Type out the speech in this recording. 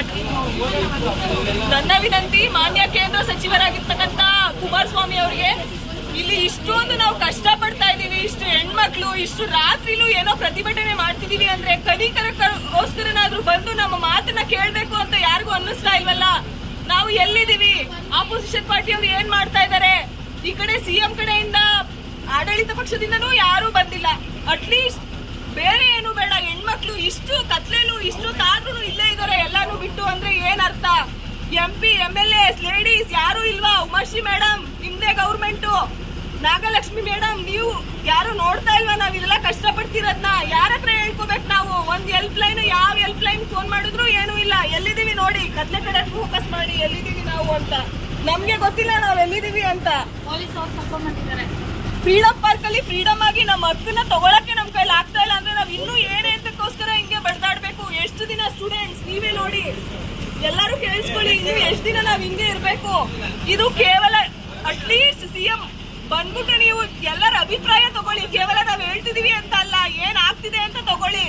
Start. ನನ್ನ ವಿನಂತಿ ಮಾನ್ಯ ಕೇಂದ್ರ ಸಚಿವರಾಗಿರ್ತಕ್ಕಂಥ ಕುಮಾರಸ್ವಾಮಿ ಅವರಿಗೆ, ಇಲ್ಲಿ ಇಷ್ಟೊಂದು ನಾವು ಕಷ್ಟ ಪಡ್ತಾ ಇದೀವಿ, ಇಷ್ಟು ಹೆಣ್ಮಕ್ಳು ಇಷ್ಟು ರಾತ್ರಿಲೂ ಏನೋ ಪ್ರತಿಭಟನೆ ಮಾಡ್ತಿದೀವಿ ಅಂದ್ರೆ ಕನಿಕರಕ್ಕೋಸ್ಕರನಾದ್ರೂ ಬಂದು ನಮ್ಮ ಮಾತನ್ನ ಕೇಳ್ಬೇಕು ಅಂತ ಯಾರಿಗೂ ಅನ್ನಿಸ್ತಾ ಇಲ್ವಲ್ಲ. ನಾವು ಎಲ್ಲಿದೀವಿ? ಆಪೋಸಿಷನ್ ಪಾರ್ಟಿಯವರು ಏನ್ ಮಾಡ್ತಾ ಇದಾರೆ? ಈ ಕಡೆ ಸಿಎಂ ಕಡೆಯಿಂದ ಆಡಳಿತ ಪಕ್ಷದಿಂದನೂ ಯಾರು ಬಂದಿಲ್ಲ. ಅಟ್ಲೀಸ್ಟ್ ಬೇರೆ ಏನು ಬೇಡ, ಹೆಣ್ಮಕ್ಳು ಇಷ್ಟು ಕತ್ಲೇಲು ಇಷ್ಟು ತಾದ್ರೂ ಇಲ್ಲೇ ಇದಾರೆ ಎಲ್ಲಾನು ಬಿಟ್ಟು ಅಂದ್ರೆ ಏನ್ ಅರ್ಥ? MP MLAs ಲೇಡೀಸ್ ಯಾರು ಇಲ್ವಾ? ಉಮಾಶ್ರೀ ಮೇಡಮ್ ನಿಮ್ದೇ ಗೌರ್ಮೆಂಟ್, ನಾಗಲಕ್ಷ್ಮಿ ಮೇಡಮ್ ನೀವು ಯಾರು ನೋಡ್ತಾ ಇಲ್ವಾ? ನಾವ್ ಇದೆಲ್ಲ ಕಷ್ಟ ಪಡ್ತಿರೋದ್ನ ಯಾರ ಹತ್ರ ಹೇಳ್ಕೋಬೇಕು ನಾವು? ಒಂದ್ ಹೆಲ್ಪ್ ಲೈನ್, ಯಾವ ಹೆಲ್ಪ್ ಲೈನ್ ಫೋನ್ ಮಾಡಿದ್ರು ಏನು ಇಲ್ಲ. ಎಲ್ಲಿದೀವಿ ನೋಡಿ, ಕತ್ಲೆ ಕಡೆ ಫೋಕಸ್ ಮಾಡಿ ಎಲ್ಲಿದೀವಿ ನಾವು ಅಂತ. ನಮ್ಗೆ ಗೊತ್ತಿಲ್ಲ ನಾವ್ ಎಲ್ಲಿದೀವಿ ಅಂತ. ಪೊಲೀಸ್ ಅವ್ರು ಕರ್ಕೊಂಡ್ ಬಂದಿದ್ದಾರೆ. ಫ್ರೀಡಂ ಪಾರ್ಕ್ ಅಲ್ಲಿ ಫ್ರೀಡಮ್ ಆಗಿ ನಮ್ಮ ಹಕ್ಕನ್ನ ತಗೊಳಕ್ಕೆ ನಮ್ ಕೈಲಿ ಆಗ್ತಾ ಇಲ್ಲ ಅಂದ್ರೆ ನಾವ್ ಇನ್ನೂ ಏನೇ ಅಂತಕ್ಕೋಸ್ಕರ ಹಿಂಗೆ ಬಡ್ದಾಡ್ಬೇಕು? ಎಷ್ಟು ದಿನ ಸ್ಟೂಡೆಂಟ್ಸ್ ನೀವೇ ನೋಡಿ, ಎಲ್ಲರೂ ಕೇಳಿಸ್ಕೊಳ್ಳಿ, ಇನ್ನು ಎಷ್ಟು ದಿನ ನಾವ್ ಹಿಂಗೆ ಇರ್ಬೇಕು? ಇದು ಕೇವಲ ಅಟ್ಲೀಸ್ಟ್ ಸಿಎಂ ಬಂದ್ಬಿಟ್ಟು ನೀವು ಎಲ್ಲರ ಅಭಿಪ್ರಾಯ ತಗೊಳ್ಳಿ. ಕೇವಲ ನಾವ್ ಹೇಳ್ತಿದೀವಿ ಅಂತ ಅಲ್ಲ, ಏನ್ ಆಗ್ತಿದೆ ಅಂತ ತಗೊಳ್ಳಿ.